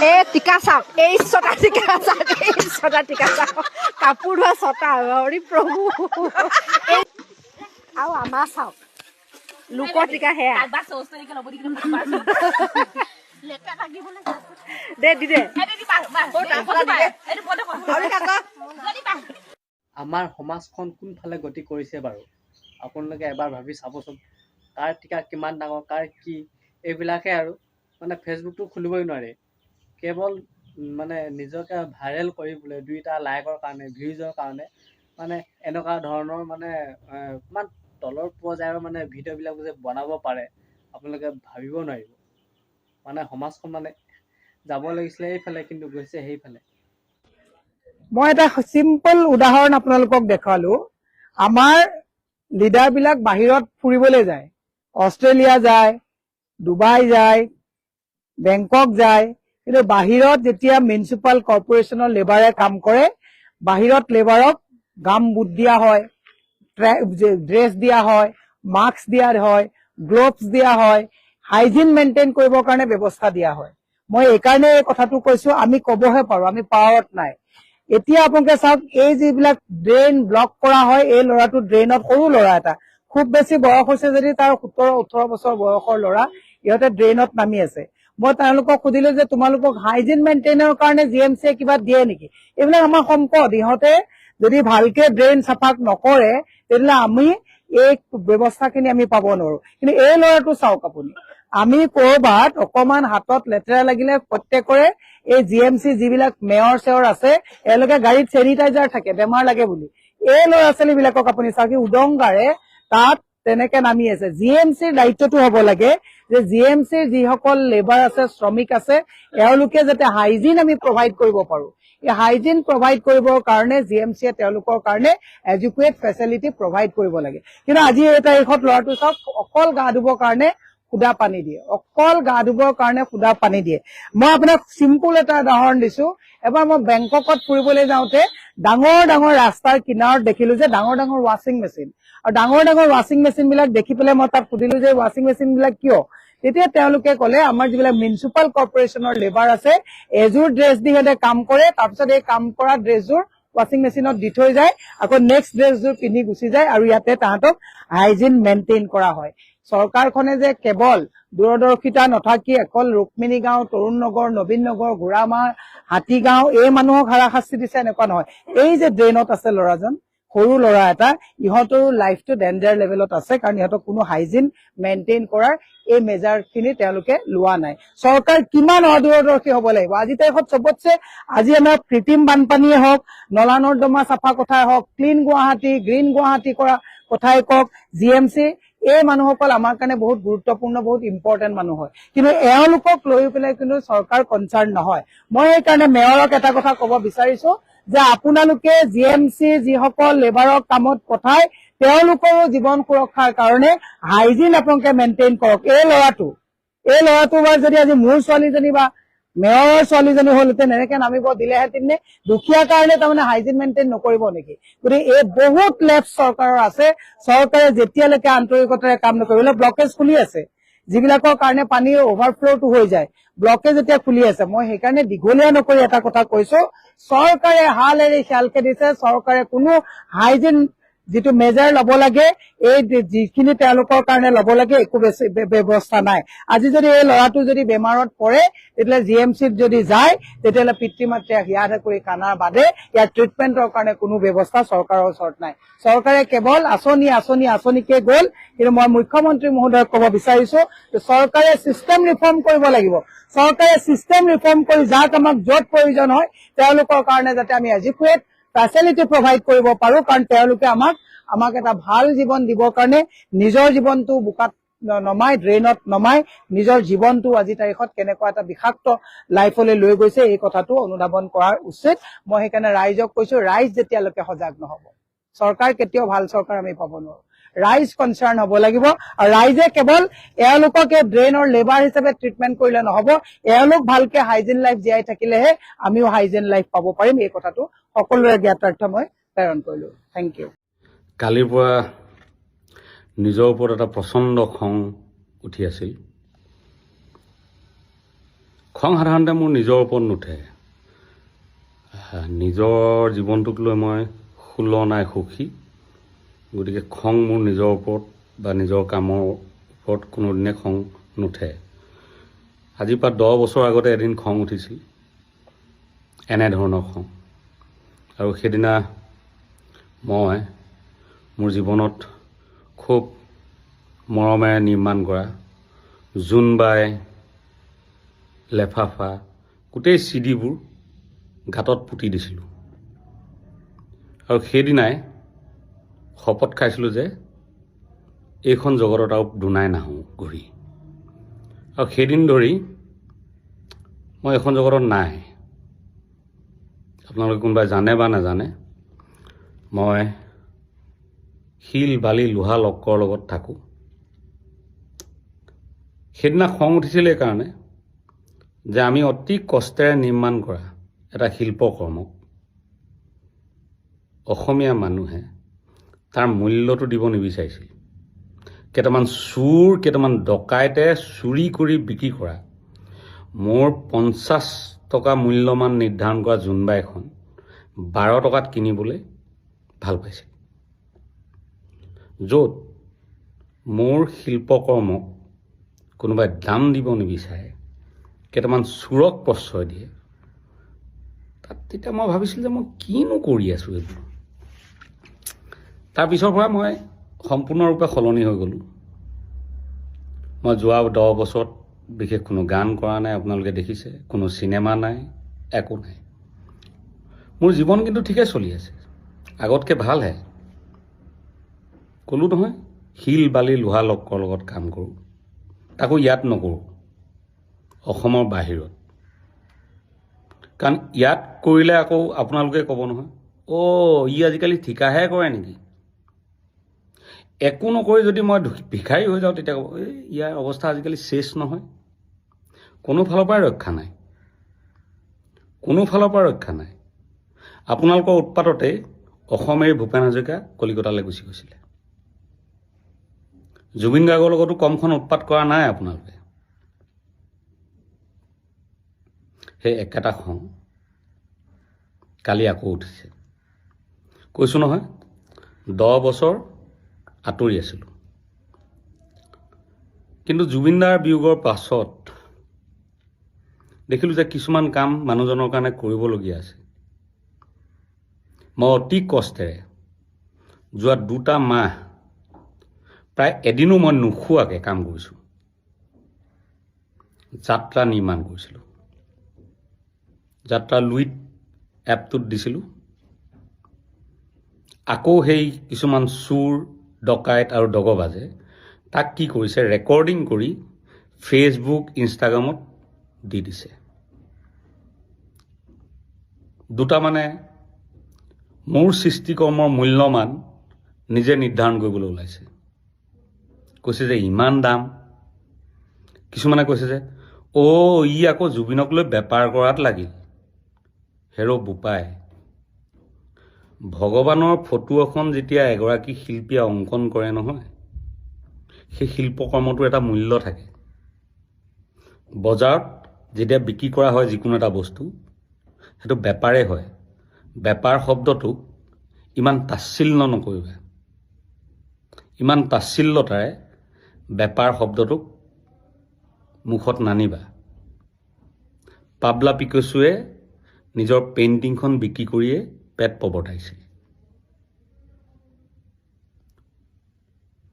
এই টিকা চাওক, এই ছটা টিকা চাওক, এই ছটা টিকা চাওক, কাপোৰ ধোৱা ছটা, হৰি প্ৰভু। আৰু আমাৰ চাওক, লোকৰ টিকা সেয়া দে দি দে। আমাৰ সমাজখন কোনফালে গতি কৰিছে বাৰু আপোনালোকে এবাৰ ভাবি চাবচোন। কাৰ টিকা কিমান ডাঙৰ, কাৰ কি, এইবিলাকে আৰু মানে ফেচবুকটো খুলিবই নোৱাৰে। কেৱল মানে নিজকে ভাইৰেল কৰিবলৈ, 2টা লাইকৰ কাৰণে, ভিউজৰ কাৰণে মানে এনেকুৱা ধৰণৰ মানে ইমান তলৰ পৰ্যায়ৰ মানে ভিডিঅ'বিলাক যে বনাব পাৰে আপোনালোকে ভাবিব নোৱাৰিব। মানে সমাজখন মানে যাব লাগিছিলে এইফালে, কিন্তু গৈছে সেইফালে। মই এটা চিম্পল উদাহৰণ আপোনালোকক দেখালো। আমাৰ লিডাৰবিলাক বাহিৰত ফুৰিবলৈ যায়, অষ্ট্ৰেলিয়া যায়, ডুবাই যায়, বেংকক যায়, কিন্তু বাহিৰত যেতিয়া মিউনিচিপাল কৰ্পৰেশ্যনৰ লেবাৰে কাম কৰে, বাহিৰত লেবাৰক গাম বুট দিয়া হয়, ড্ৰেছ দিয়া হয়, মাস্ক দিয়া হয়, গ্লোভছ দিয়া হয়, হাইজিন মেইনটেইন কৰিবৰ কাৰণে ব্যৱস্থা দিয়া হয়। মই এইকাৰণে এই কথাটো কৈছো, আমি কবহে পাৰো, আমি পাৱাৰত নাই। এতিয়া আপোনালোকে চাওক, এই যিবিলাক ড্ৰেইন ব্লক কৰা হয়, এই ল'ৰাটো ড্ৰেইনত, সৰু ল'ৰা এটা, খুব বেছি বয়স হৈছে যদি তাৰ 17-18 বছৰ বয়সৰ ল'ৰা, ইহঁতে ড্ৰেইনত নামি আছে। মই তেওঁলোকক সুধিলো যে তোমালোকক হাইজিন মেইনটেইনৰ কাৰণে GMCয়ে কিবা দিয়ে নেকি? এইবিলাক আমাৰ সম্পদ, ইহঁতে যদি ভালকে ড্ৰেইন চাফা নকৰে তেতিয়াহ'লে আমি এই ব্যৱস্থাখিনি আমি পাব নোৱাৰো। কিন্তু এই ল'ৰাটো চাওক আপুনি, আমি কৰবাত অকমান হাতত লেতেৰা লাগিলে প্ৰত্যেকৰে এই GMC যিবিলাক মেয়ৰ চেয়ৰ আছে, এওঁলোকে গাড়ীত চেনিটাইজাৰ থাকে বেমাৰ লাগে বুলি। এই ল'ৰা ছোৱালী বিলাকক আপুনি চাওক, উদংগাৰে তাত তেনেকে নামি আছে। GMCৰ দায়িত্বটো হ'ব লাগে যে GMCৰ যিসকল লেবাৰ আছে, শ্ৰমিক আছে, এওঁলোকে যাতে হাইজিন আমি প্ৰভাইড কৰিব পাৰো। এই হাইজিন প্ৰভাইড কৰিবৰ কাৰণে GMCয়ে তেওঁলোকৰ কাৰণে এডুকুৱেট ফেচিলিটি প্ৰভাইড কৰিব লাগে। কিন্তু আজি এই তাৰিখত ল'ৰাটো চাওক, অকল গা ধুবৰ কাৰণে সুদা পানী দিয়ে, অকল গা ধুবৰ কাৰণে সুদা পানী দিয়ে। মই আপোনাক চিম্পুল এটা উদাহৰণ দিছো। এবাৰ মই বেংককত ফুৰিবলৈ যাওঁতে ডাঙৰ ডাঙৰ ৰাস্তাৰ কিনাৰত দেখিলো যে ডাঙৰ ডাঙৰ ৱাশ্বিং মেচিন, আৰু ডাঙৰ ডাঙৰ ৱাশ্বিং মেচিন বিলাক দেখি পেলাই মই তাক সুধিলো যে ৱাশ্বিং মেচিন বিলাক কিয়? তেতিয়া তেওঁলোকে কলে, আমাৰ যিবিলাক মিউনিচিপাল কৰ্পৰেশ্যনৰ লেবাৰ আছে, এযোৰ ড্ৰেছ দি সিহঁতে কাম কৰে, তাৰপিছত এই কাম কৰা ড্ৰেছযোৰ ৱাশ্বিং মেচিনত দি থৈ যায়, আকৌ নেক্সট ড্ৰেছযোৰ পিন্ধি গুচি যায়, আৰু ইয়াতে তাহাঁতক হাইজিন মেইনটেইন কৰা হয়। চৰকাৰখনে যে কেৱল দূৰদৰ্শিতা নথাকি অকল ৰুক্মিণী গাঁও, তৰুণ নগৰ, নবীন নগৰ, ঘোঁৰামাৰ, হাতীগাঁও এই মানুহক হাৰাশাস্তি দিছে এনেকুৱা নহয়। এই যে ড্ৰেইনত আছে ল'ৰাজন, সৰু ল'ৰা এটা, ইহঁতৰো লাইফটো ডেঞ্জাৰ লেভেলত আছে, কাৰণ ইহঁতক কোনো হাইজিন মেইনটেইন কৰাৰ এই মেজাৰ খিনি তেওঁলোকে লোৱা নাই। চৰকাৰ কিমান অদূৰদৰ্শী হ'ব লাগিব। আজি তাৰিখত চবতছে, আজি আমাৰ কৃত্ৰিম বানপানীয়ে হওক, নলা নৰ্দমা চাফা কথাই হওক, ক্লিন গুৱাহাটী, গ্ৰীণ গুৱাহাটী কৰা কথাই কওক, GMC এই মানুহসকল আমাৰ কাৰণে বহুত গুৰুত্বপূৰ্ণ, বহুত ইম্পৰ্টেণ্ট মানুহ হয়, কিন্তু এওঁলোকক লৈ পেলাই কিন্তু চৰকাৰ কনচাৰ্ণ নহয়। মই সেইকাৰণে মেয়ৰক এটা কথা কব বিচাৰিছো যে আপোনালোকে GMC যিসকল লেবাৰক কামত পঠায়, তেওঁলোকৰো জীৱন সুৰক্ষাৰ কাৰণে হাইজিন আপোনালোকে মেইনটেইন কৰক। এই ল'ৰাটো বাৰু যদি আজি মোৰ ছোৱালীজনী বা মেয়ৰৰ ছোৱালীজনী হলহেঁতেন, এনেকে নামিব দিলেহেঁতেন নে? দুখীয়াৰ কাৰণে তাৰমানে হাইজিন মেইনটেইন নকৰিব নেকি? গতিকে এই বহুত লেফ্ট চৰকাৰৰ আছে। চৰকাৰে যেতিয়ালৈকে আন্তৰিকতাৰে কাম নকৰিব, ব্লকেজ খুলি আছে, যিবিলাকৰ কাৰণে পানীৰ অভাৰফ্ল'টো হৈ যায়, ব্লকেজ এতিয়া খুলি আছে। মই সেইকাৰণে দীঘলীয়া নকৰি এটা কথা কৈছো, চৰকাৰে হাল এৰি শিয়ালকে দিছে। চৰকাৰে কোনো হাইজিন যিটো মেজাৰ লব লাগে, এই যিখিনি তেওঁলোকৰ কাৰণে লব লাগে, একো বেছি ব্যৱস্থা নাই। আজি যদি এই ল'ৰাটো যদি বেমাৰত পৰে, তেতিয়াহ'লে GMCত যদি যায়, তেতিয়াহ'লে পিতৃ মাতৃয়ে হিয়াধে কৰি কানাৰ বাদে ইয়াৰ ট্ৰিটমেণ্টৰ কাৰণে কোনো ব্যৱস্থা চৰকাৰৰ ওচৰত নাই। চৰকাৰে কেৱল আঁচনিকে গ'ল। কিন্তু মই মুখ্যমন্ত্ৰী মহোদয়ক ক'ব বিচাৰিছো যে চৰকাৰে চিষ্টেম ৰিফৰ্ম কৰিব লাগিব। চৰকাৰে চিষ্টেম ৰিফৰ্ম কৰি যাক আমাক য'ত প্ৰয়োজন হয়, তেওঁলোকৰ কাৰণে যাতে আমি এডুকুৱেট ফেচিলিটি প্ৰভাইড কৰিব পাৰো, কাৰণ তেওঁলোকে আমাক এটা ভাল জীৱন দিবৰ কাৰণে নিজৰ জীৱনটো বোকাত নমাই, ড্ৰেইনত নমাই, নিজৰ জীৱনটো আজি তাৰিখত কেনেকুৱা এটা বিষাক্ত লাইফলৈ লৈ গৈছে, এই কথাটো অনুধাৱন কৰাৰ উচিত। মই সেইকাৰণে ৰাইজক কৈছো, ৰাইজ যেতিয়ালৈকে সজাগ নহব, চৰকাৰ কেতিয়াও ভাল চৰকাৰ আমি পাব নোৱাৰো। ৰাইজ কনচাৰ্ণ হ'ব লাগিব, আৰু ৰাইজে কেৱল এওঁলোকক ড্ৰেইনৰ লেবাৰ হিচাপে ট্ৰিটমেণ্ট কৰিলে নহব, এওঁলোক ভালকে হাইজিন লাইফ জীয়াই থাকিলেহে আমিও হাইজিন লাইফ পাব পাৰিম। এই কথাটো সকলোৰে জ্ঞাতাৰ্থে মই প্ৰেৰণ কৰিলো। Thank you. কালিৰ পৰা নিজৰ ওপৰত এটা প্ৰচণ্ড খং উঠি আছিল। খং সাধাৰণতে মোৰ নিজৰ ওপৰত নুঠে। নিজৰ জীৱনটোক লৈ মই সুল নাই সুখী, গতিকে খং মোৰ নিজৰ ওপৰত বা নিজৰ কামৰ ওপৰত কোনোদিনে খং নুঠে। আজিৰ পৰা 10 বছৰ আগতে এদিন খং উঠিছিল, এনেধৰণৰ খং, আৰু সেইদিনা মই মোৰ জীৱনত খুব মৰমেৰে নিৰ্মাণ কৰা জোনবাই, লেফাফা, গোটেই চিডিবোৰ গাঁতত পুতি দিছিলোঁ। আৰু সেইদিনাই শপত খাইছিলোঁ যে এইখন জগতত আৰু দুনাই নাহোঁ ঘূৰি। আৰু সেইদিন ধৰি মই এইখন জগতত নাই। আপোনালোকে কোনোবাই জানে বা নাজানে, মই শিল, বালি, লোহা লক্কৰ লগত থাকোঁ। সেইদিনা খং উঠিছিল এইকাৰণে যে আমি অতি কষ্টেৰে নিৰ্মাণ কৰা এটা শিল্পকৰ্মক অসমীয়া মানুহে তাৰ মূল্যটো দিব নিবিচাৰিছিল। কেইটামান চোৰ, কেইটামান ডকাইতে চুৰি কৰি বিক্ৰী কৰা মোৰ 50 টকা মূল্যমান নিৰ্ধাৰণ কৰা জোনবাইখন 12 টকাত কিনিবলৈ ভাল পাইছিল। য'ত মোৰ শিল্পকৰ্মক কোনোবাই দাম দিব নিবিচাৰে, কেইটামান চোৰক প্ৰশ্ৰয় দিয়ে, তাত তেতিয়া মই ভাবিছিলোঁ যে মই কিনো কৰি আছোঁ এইবোৰ। তাৰপিছৰ পৰা মই সম্পূৰ্ণৰূপে সলনি হৈ গ'লোঁ। মই যোৱা 10 বছৰত বিশেষ কোনো গান কৰা নাই, আপোনালোকে দেখিছে, কোনো চিনেমা নাই, একো নাই। মোৰ জীৱন কিন্তু ঠিকে চলি আছে, আগতকৈ ভালহে। ক'লোঁ নহয়, শিল, বালি, লোহা লক্কৰ লগত কাম কৰোঁ, তাকো ইয়াত নকৰোঁ, অসমৰ বাহিৰত। কাৰণ ইয়াত কৰিলে আকৌ আপোনালোকে ক'ব নহয়, ই আজিকালি ঠিকাহে কৰে নেকি? একো নকৰি যদি মই ভিখাৰী হৈ যাওঁ, তেতিয়া ক'ব ইয়াৰ অৱস্থা আজিকালি শেষ নহয়। কোনো ফালৰ পৰাই ৰক্ষা নাই, কোনো ফালৰ পৰা ৰক্ষা নাই। আপোনালোকৰ উৎপাততে অসমেৰ ভূপেন হাজৰিকা কলিকতালৈ গুচি গৈছিলে। জুবিন গাৰ্গৰ লগতো কমখন উৎপাত কৰা নাই আপোনালোকে। সেই একেটা খং কালি আকৌ উঠিছে। কৈছোঁ নহয়, 10 বছৰ আঁতৰি আছিলোঁ, কিন্তু জুবিনদাৰ বিয়োগৰ পাছত দেখিলোঁ যে কিছুমান কাম মানুহজনৰ কাৰণে কৰিবলগীয়া আছে। মই অতি কষ্টেৰে যোৱা 2টা মাহ প্ৰায় এদিনো মই নোখোৱাকৈ কাম কৰিছোঁ। যাত্ৰা নিৰ্মাণ কৰিছিলোঁ, যাত্ৰা লুইট এপটোত দিছিলোঁ। আকৌ সেই কিছুমান চোৰ, ডকাইত আৰু দগবাজে তাক কি কৰিছে, ৰেকৰ্ডিং কৰি ফেচবুক, ইনষ্টাগ্ৰামত দি দিছে। 2টা মানে মোৰ সৃষ্টিকৰ্মৰ মূল্যমান নিজে নিৰ্ধাৰণ কৰিবলৈ ওলাইছে। কৈছে যে ইমান দাম, কিছুমানে কৈছে যে ই আকৌ জুবিনক লৈ বেপাৰ কৰাত লাগিল। হেৰ' বোপাই, ভগৱানৰ ফটো এখন যেতিয়া এগৰাকী শিল্পীয়ে অংকন কৰে নহয়, সেই শিল্পকৰ্মটোৰ এটা মূল্য থাকে। বজাৰত যেতিয়া বিক্ৰী কৰা হয় যিকোনো এটা বস্তু, সেইটো বেপাৰেই হয়। বেপাৰ শব্দটোক ইমান তাচ্ছিল্য নকৰিবা, ইমান তাচ্ছিল্যতাৰে বেপাৰ শব্দটোক মুখত নানিবা। পাবলা পিকাচোৱে নিজৰ পেইণ্টিংখন বিক্ৰী কৰিয়ে পেট প্ৰৱৰ্তাইছিল।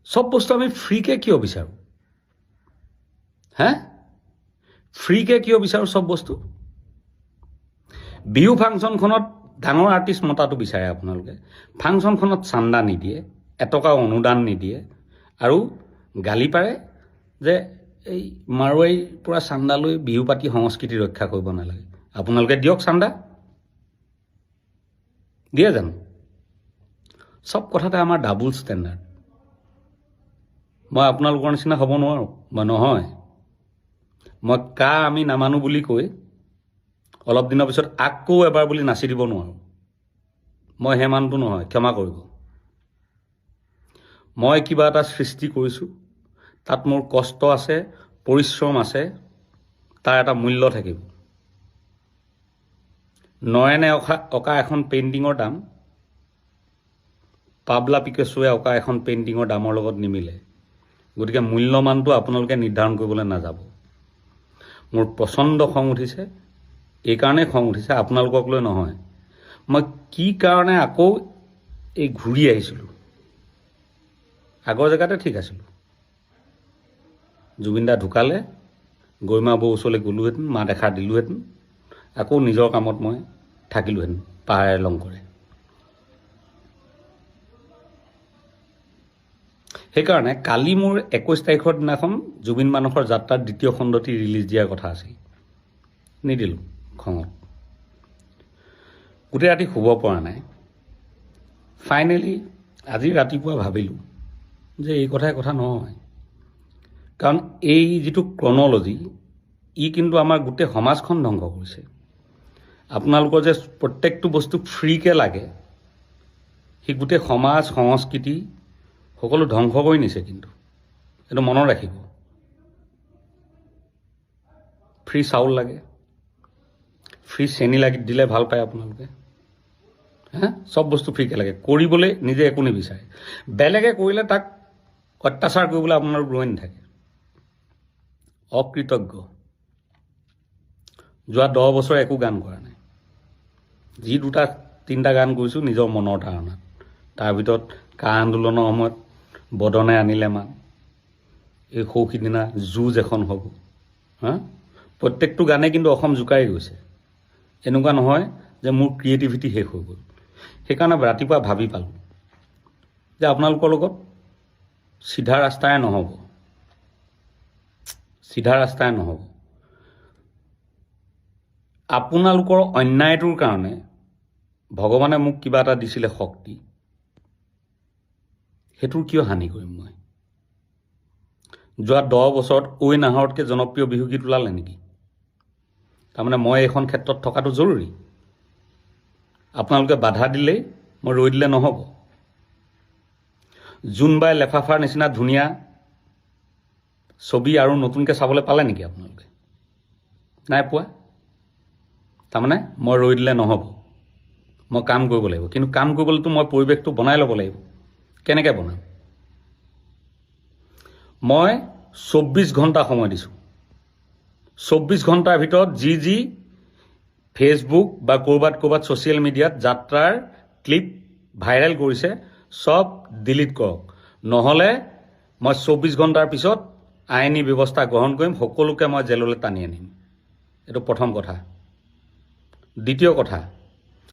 চব বস্তু আমি ফ্ৰীকে কিয় বিচাৰোঁ? ফ্ৰীকে কিয় বিচাৰোঁ চব বস্তু? বিহু ফাংচনখনত ডাঙৰ আৰ্টিষ্ট মতাটো বিচাৰে আপোনালোকে, ফাংচনখনত চান্দা নিদিয়ে, এটকাও অনুদান নিদিয়ে, আৰু গালি পাৰে যে এই মাৰোৱাৰীৰ পৰা চান্দা লৈ বিহু পাতি সংস্কৃতি ৰক্ষা কৰিব নালাগে। আপোনালোকে দিয়ক চান্দা, দিয়ে জানো? চব কথাতে আমাৰ ডাবুল ষ্টেণ্ডাৰ্ড। মই আপোনালোকৰ নিচিনা হ'ব নোৱাৰোঁ বা নহয়। মই আমি নামানো বুলি কৈ অলপ দিনৰ পিছত আকৌ এবাৰ বুলি নাচি দিব নোৱাৰোঁ। মই সেই মানুহটো নহয়, ক্ষমা কৰিব। মই কিবা এটা সৃষ্টি কৰিছোঁ, তাত মোৰ কষ্ট আছে, পৰিশ্ৰম আছে, তাৰ এটা মূল্য থাকিব। নয়নে অঁকা এখন পেইণ্টিঙৰ দাম পাবলা পিকাচোৱে অঁকা এখন পেইণ্টিঙৰ দামৰ লগত নিমিলে। গতিকে মূল্যমানটো আপোনালোকে নিৰ্ধাৰণ কৰিবলৈ নাযাব। মোৰ প্ৰচণ্ড খং উঠিছে, এইকাৰণেই খং উঠিছে আপোনালোকক লৈ নহয়। মই কি কাৰণে আকৌ এই ঘূৰি আহিছিলোঁ। আগৰ জেগাতে ঠিক আছিলোঁ। জুবিন দা ঢুকালে, গৰিমা বৌ ওচৰলৈ গ'লোহেঁতেন, মা দেখা দিলোহেঁতেন, আকৌ নিজৰ কামত মই থাকিলোহেঁতেন পাহাৰে লংকৰে। সেইকাৰণে কালি মোৰ 21 তাৰিখৰ দিনাখন জুবিন মানসৰ যাত্ৰাৰ দ্বিতীয় খণ্ডটি ৰিলিজ দিয়াৰ কথা আছিল, নিদিলোঁ খঙত। গোটেই ৰাতি শুব পৰা নাই। ফাইনেলি আজি ৰাতিপুৱা ভাবিলোঁ যে এই কথা নহয়। কাৰণ এই যিটো ক্ৰনলজি, ই কিন্তু আমাৰ গোটেই সমাজখন ধ্বংস কৰিছে। আপোনালোকৰ যে প্ৰত্যেকটো বস্তু ফ্ৰীকৈ লাগে, সি গোটেই সমাজ সংস্কৃতি সকলো ধ্বংস কৰি নিছে। কিন্তু এইটো মনত ৰাখিব। ফ্ৰী চাউল লাগে, ফ্ৰী চেনি দিলে ভাল পায় আপোনালোকে। চব বস্তু ফ্ৰীকৈ লাগে, কৰিবলৈ নিজে একো নিবিচাৰে। বেলেগে কৰিলে তাক অত্যাচাৰ কৰিবলৈ আপোনালোক ৰৈ নাথাকে। অকৃতজ্ঞ। যোৱা 10 বছৰ একো গান কৰা নাই। যি 2-3টা গান কৰিছোঁ নিজৰ মনৰ ধাৰণাত। তাৰ ভিতৰত কা আন্দোলনৰ সময়ত বদনে আনিলে মান, এই সৌসিদিনা যুঁজ এখন হ'ব। প্ৰত্যেকটো গানেই কিন্তু অসম জোকাৰি গৈছে। এনেকুৱা নহয় যে মোৰ ক্ৰিয়েটিভিটি শেষ হৈ গ'ল। সেইকাৰণে ৰাতিপুৱা ভাবি পালোঁ যে আপোনালোকৰ লগত চিধা ৰাস্তাৰে নহ'ব, চিধা ৰাস্তাৰে নহ'ব। আপোনালোকৰ অন্যায়টোৰ কাৰণে ভগৱানে মোক কিবা এটা দিছিলে শক্তি, সেইটোৰ কিয় হানি কৰিম মই? যোৱা 10 বছৰত ঐ নাহৰতকৈ জনপ্ৰিয় বিহুগীত ওলালে নেকি? তাৰমানে মই এইখন ক্ষেত্ৰত থকাটো জৰুৰী। আপোনালোকে বাধা দিলেই মই ৰৈ দিলে নহ'ব। জোনবাই লেফাফাৰ নিচিনা ধুনীয়া ছবি আৰু নতুনকৈ চাবলৈ পালে নেকি আপোনালোকে? নাই পোৱা। তাৰমানে মই ৰৈ দিলে নহ'ব, মই কাম কৰিব লাগিব। কিন্তু কাম কৰিবলৈতো মই পৰিৱেশটো বনাই ল'ব লাগিব। কেনেকৈ বনাম? মই 24 ঘণ্টা সময় দিছোঁ। 24 ঘণ্টাৰ ভিতৰত যি ফেচবুক বা ক'ৰবাত ছ'চিয়েল মিডিয়াত যাত্ৰাৰ ক্লিপ ভাইৰেল কৰিছে চব ডিলিট কৰক। নহ'লে মই 24 ঘণ্টাৰ পিছত আইনী ব্যৱস্থা গ্ৰহণ কৰিম, সকলোকে মই জেললৈ টানি আনিম। এইটো প্ৰথম কথা। দ্বিতীয় কথা,